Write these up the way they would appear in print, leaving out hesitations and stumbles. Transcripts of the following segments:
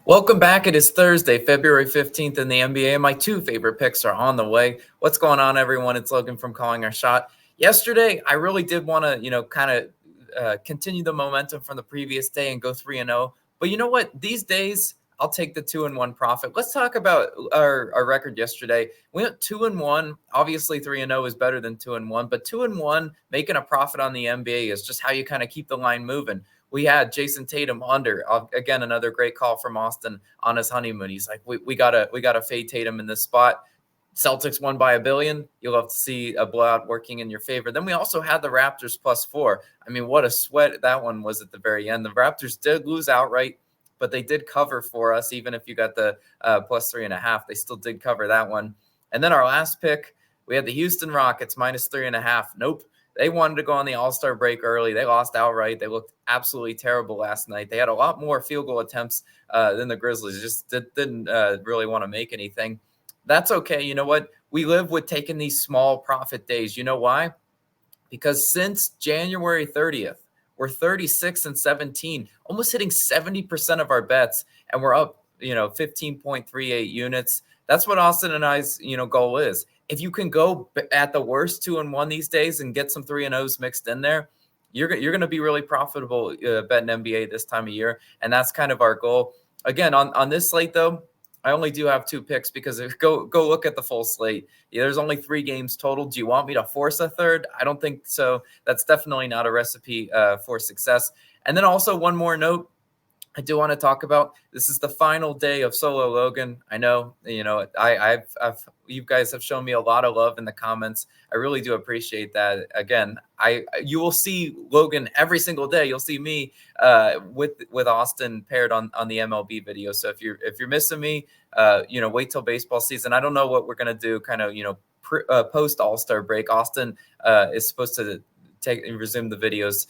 Welcome back. It is Thursday, February 15th in the NBA. My two favorite picks are on the way. What's going on, everyone? It's Logan from Calling Our Shot. Yesterday, I really did want to, kind of continue the momentum from the previous day and go 3-0. But you know what? These days, I'll take the 2-1 profit. Let's talk about our record yesterday. We went 2-1. Obviously, 3-0 is better than 2-1, but 2-1, making a profit on the NBA is just how you kind of keep the line moving. We had Jason Tatum under, again, another great call from Austin on his honeymoon. He's like, we gotta fade Tatum in this spot. Celtics won by $1 billion. You'll have to see a blowout working in your favor. Then we also had the Raptors +4. I mean, what a sweat that one was at the very end. The Raptors did lose outright, but they did cover for us. Even if you got the +3.5, they still did cover that one. And then our last pick, we had the Houston Rockets -3.5. Nope. They wanted to go on the All-Star break early. They lost outright. They looked absolutely terrible last night. They had a lot more field goal attempts than the Grizzlies. Just didn't really want to make anything. That's okay. You know what? We live with taking these small profit days. You know why? Because since January 30th, we're 36-17, almost hitting 70% of our bets, and we're up, 15.38 units. That's what Austin and I's, goal is. If you can go at the worst 2-1 these days and get some 3-0s mixed in there, you're going to be really profitable betting NBA this time of year, and that's kind of our goal. Again, on this slate though, I only do have two picks because go look at the full slate. Yeah, there's only 3 games total. Do you want me to force a third? I don't think so. That's definitely not a recipe for success. And then also one more note I do want to talk about. This is the final day of Solo Logan. I know, I've you guys have shown me a lot of love in the comments. I really do appreciate that. Again, you will see Logan every single day. You'll see me with Austin paired on the MLB video. So if you're missing me, wait till baseball season. I don't know what we're gonna do. Kind of, post All-Star break. Austin is supposed to resume the videos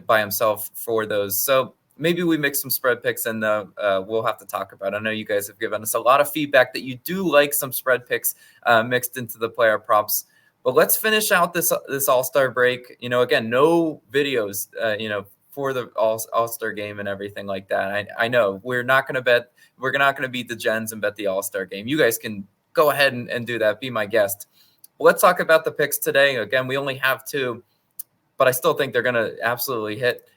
by himself for those. So maybe we mix some spread picks, and we'll have to talk about it. I know you guys have given us a lot of feedback that you do like some spread picks mixed into the player props. But let's finish out this All-Star break. Again, no videos, for the All-Star game and everything like that. I know we're not going to beat the Gens and bet the All-Star game. You guys can go ahead and do that. Be my guest. But let's talk about the picks today. Again, we only have 2, but I still think they're going to absolutely hit.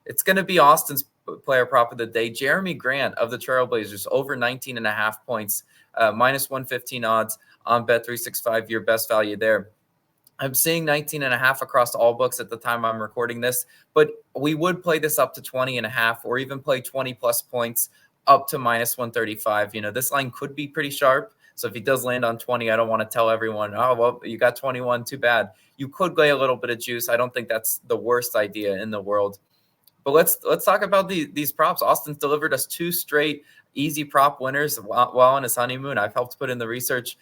It's going to be Austin's player prop of the day, Jeremy Grant of the Trailblazers, over 19.5 points, -115 odds on Bet365, your best value there. I'm seeing 19.5 across all books at the time I'm recording this, but we would play this up to 20.5 or even play 20+ points up to -135. This line could be pretty sharp. So if he does land on 20, I don't want to tell everyone, oh, well, you got 21, too bad. You could lay a little bit of juice. I don't think that's the worst idea in the world. But let's talk about these props. Austin's delivered us 2 straight easy prop winners while on his honeymoon. I've helped put in the research,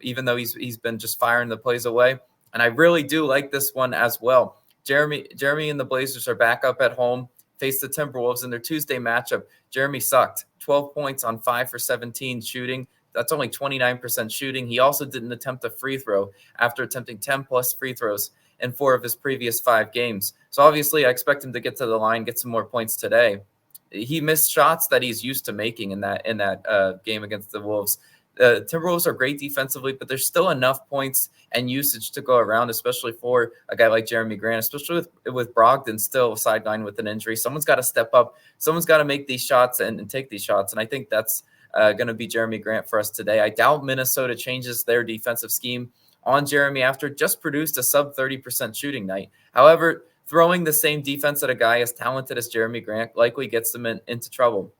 even though he's been just firing the plays away. And I really do like this one as well. Jeremy and the Blazers are back up at home, face the Timberwolves in their Tuesday matchup. Jeremy sucked. 12 points on 5 for 17 shooting. That's only 29% shooting. He also didn't attempt a free throw after attempting 10+ free throws in 4 of his previous 5 games. So obviously I expect him to get to the line, get some more points today. He missed shots that he's used to making in that game against the Wolves. Timberwolves are great defensively, but there's still enough points and usage to go around, especially for a guy like Jeremy Grant, especially with Brogdon still sidelined with an injury. Someone's got to step up. Someone's got to make these shots and take these shots. And I think that's going to be Jeremy Grant for us today. I doubt Minnesota changes their defensive scheme on Jeremy after just produced a sub 30% shooting night. However, throwing the same defense at a guy as talented as Jeremy Grant likely gets them into trouble.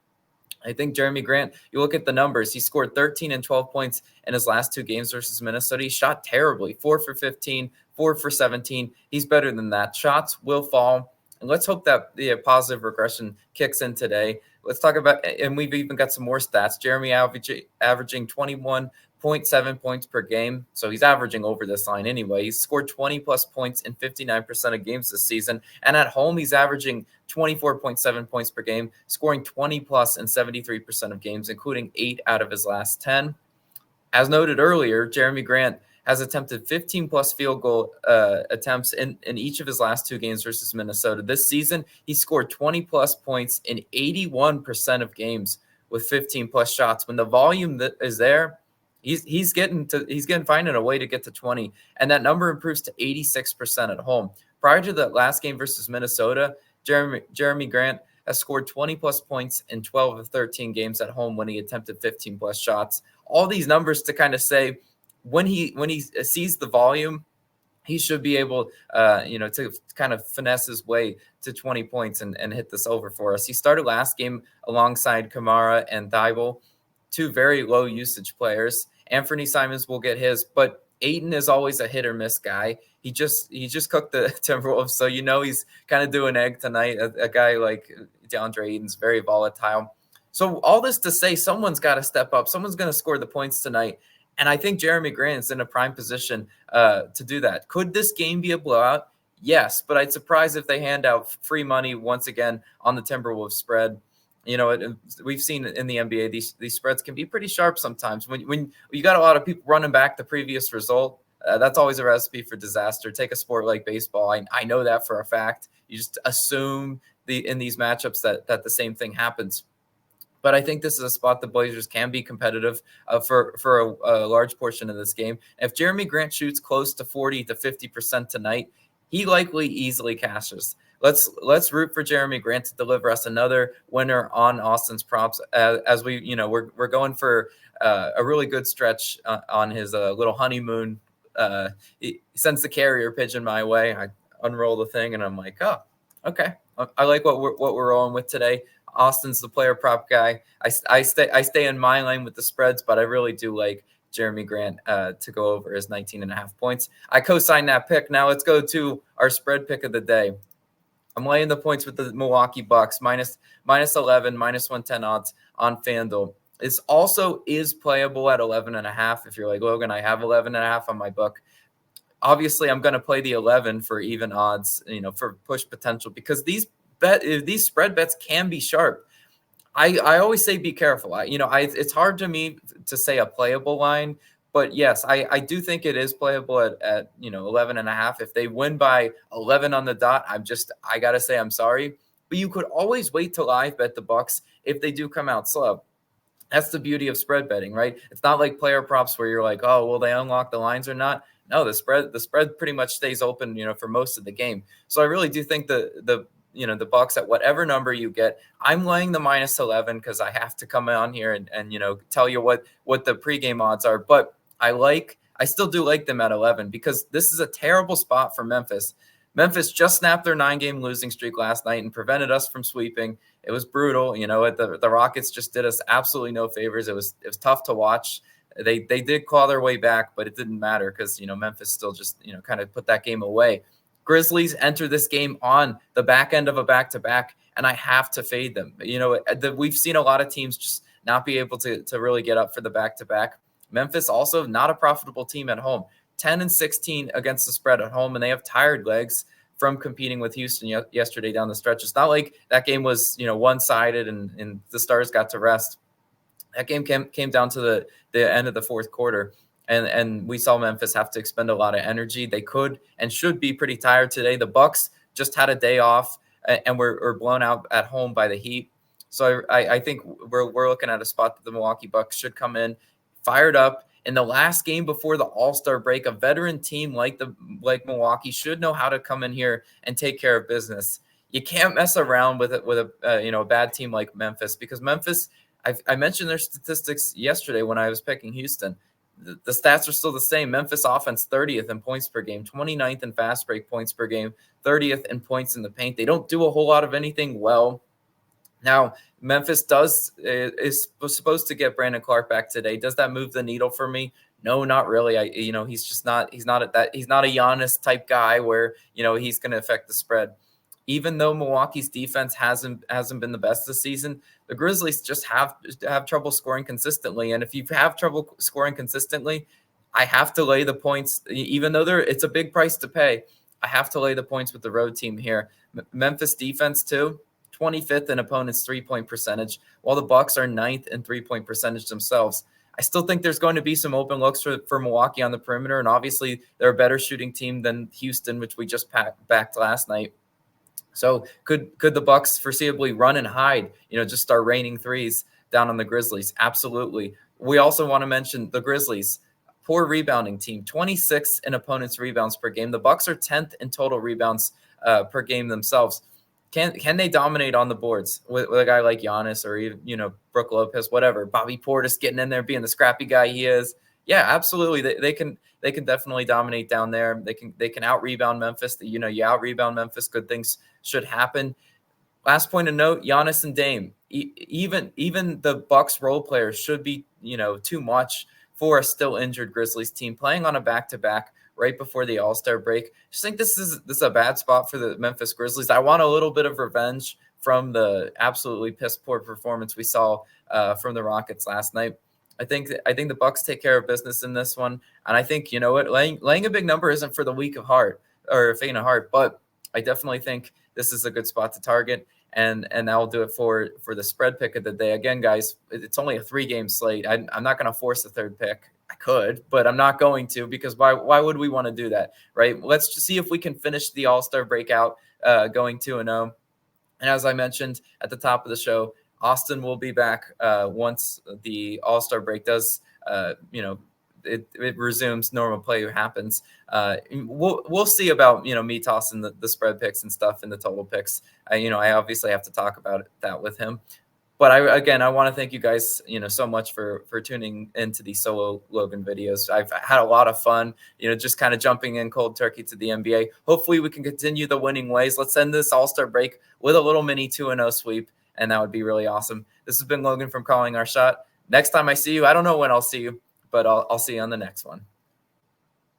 I think Jeremy Grant, you look at the numbers, he scored 13 and 12 points in his last 2 games versus Minnesota. He shot terribly, 4 for 15, 4 for 17. He's better than that. Shots will fall. And let's hope that the positive regression kicks in today. Let's talk about, and we've even got some more stats. Jeremy averaging 21.7 points per game. So he's averaging over this line anyway. He's scored 20+ points in 59% of games this season. And at home, he's averaging 24.7 points per game, scoring 20+ in 73% of games, including 8 out of his last 10. As noted earlier, Jeremy Grant has attempted 15+ field goal attempts in each of his last 2 games versus Minnesota. This season, he scored 20+ points in 81% of games with 15 plus shots. When the volume that is there, he's getting finding a way to get to 20, and that number improves to 86% at home. Prior to the last game versus Minnesota, Jeremy Grant has scored 20 plus points in 12 of 13 games at home when he attempted 15 plus shots. All these numbers to kind of say when he sees the volume, he should be able, to kind of finesse his way to 20 points and hit this over for us. He started last game alongside Kamara and Thibault, two very low usage players. Anthony Simons will get his, but Ayton is always a hit or miss guy. He just cooked the Timberwolves, so he's kind of doing egg tonight. A guy like DeAndre Ayton's very volatile. So all this to say, someone's got to step up. Someone's going to score the points tonight. And I think Jeremy Grant is in a prime position to do that. Could this game be a blowout? Yes, but I'd surprise if they hand out free money once again on the Timberwolves spread. We've seen in the NBA, these spreads can be pretty sharp sometimes. When you got a lot of people running back the previous result, that's always a recipe for disaster. Take a sport like baseball. I know that for a fact. You just assume in these matchups that the same thing happens. But I think this is a spot the Blazers can be competitive for a large portion of this game. If Jeremy Grant shoots close to 40 to 50% tonight, he likely easily cashes. Let's root for Jeremy Grant to deliver us another winner on Austin's props as we're going for a really good stretch on his little honeymoon. He sends the carrier pigeon my way. I unroll the thing and I'm like, oh, okay. I like what we're rolling with today. Austin's the player prop guy. I stay in my lane with the spreads, but I really do like Jeremy Grant to go over his 19.5 points. I co-sign that pick. Now let's go to our spread pick of the day. I'm laying the points with the Milwaukee Bucks minus 11, minus 110 odds on FanDuel. This also is playable at 11.5. If you're like, Logan, I have 11.5 on my book. Obviously, I'm going to play the 11 for even odds, for push potential, because these spread bets can be sharp. I always say be careful. It's hard to me to say a playable line, but yes, I do think it is playable at 11.5. If they win by 11 on the dot, I gotta say I'm sorry. But you could always wait to live bet the Bucks if they do come out slow. That's the beauty of spread betting, right? It's not like player props where you're like, oh, will they unlock the lines or not? No, the spread pretty much stays open, for most of the game. So I really do think the Bucks at whatever number you get, I'm laying the minus 11 because I have to come on here and tell you what the pregame odds are. But I still do like them at 11 because this is a terrible spot for Memphis. Memphis just snapped their 9-game losing streak last night and prevented us from sweeping. It was brutal. The Rockets just did us absolutely no favors. It was tough to watch. They did claw their way back, but it didn't matter because, Memphis still just, kind of put that game away. Grizzlies enter this game on the back end of a back-to-back, and I have to fade them. We've seen a lot of teams just not be able to really get up for the back-to-back. Memphis also not a profitable team at home. 10-16 against the spread at home, and they have tired legs from competing with Houston yesterday down the stretch. It's not like that game was, one-sided and the Stars got to rest. That game came down to the end of the fourth quarter, and we saw Memphis have to expend a lot of energy. They could and should be pretty tired today. The Bucks just had a day off and were blown out at home by the Heat. So I think we're looking at a spot that the Milwaukee Bucks should come in fired up. In the last game before the All-Star break, a veteran team like Milwaukee should know how to come in here and take care of business. You can't mess around with a bad team like Memphis, because Memphis, I mentioned their statistics yesterday when I was picking Houston. The stats are still the same. Memphis offense 30th in points per game, 29th in fast break points per game, 30th in points in the paint. They don't do a whole lot of anything well. Now, Memphis is supposed to get Brandon Clark back today. Does that move the needle for me? No, not really. He's not a Giannis type guy where, he's going to affect the spread. Even though Milwaukee's defense hasn't been the best this season, the Grizzlies just have trouble scoring consistently. And if you have trouble scoring consistently, I have to lay the points, even though it's a big price to pay. I have to lay the points with the road team here. Memphis defense too, 25th in opponents' 3-point percentage, while the Bucks are 9th in 3-point percentage themselves. I still think there's going to be some open looks for Milwaukee on the perimeter, and obviously they're a better shooting team than Houston, which we just backed last night. So could the Bucks foreseeably run and hide, just start raining threes? down on the Grizzlies. Absolutely. We also want to mention the Grizzlies. Poor rebounding team, 26th in opponents' rebounds per game. The Bucks are 10th in total rebounds per game themselves. Can they dominate on the boards with a guy like Giannis or even, Brook Lopez, whatever? Bobby Portis getting in there, being the scrappy guy he is. Yeah, absolutely. They can definitely dominate down there. They can out rebound Memphis. You out rebound Memphis, good things should happen. Last point to note: Giannis and Dame. Even the Bucks role players should be too much for a still injured Grizzlies team playing on a back-to-back right before the All-Star break. Just think this is a bad spot for the Memphis Grizzlies. I want a little bit of revenge from the absolutely piss-poor performance we saw from the Rockets last night. I think the Bucks take care of business in this one, and I think laying a big number isn't for the weak of heart or faint of heart, but I definitely think this is a good spot to target. And that'll do it for the spread pick of the day. Again, guys, it's only a 3-game slate. I'm not going to force a third pick. I could, but I'm not going to, because why would we want to do that, right? Let's just see if we can finish the All-Star breakout going 2-0. And as I mentioned at the top of the show, Austin will be back once the All-Star break does, it resumes, normal play happens. We'll see about me tossing the spread picks and stuff in the total picks. I obviously have to talk about that with him. But I want to thank you guys so much for tuning into these solo Logan videos. I've had a lot of fun, just kind of jumping in cold turkey to the NBA. Hopefully we can continue the winning ways. Let's end this All-Star break with a little mini 2-0 sweep, and that would be really awesome. This has been Logan from Calling Our Shot. Next time I see you, I don't know when I'll see you, but I'll see you on the next one.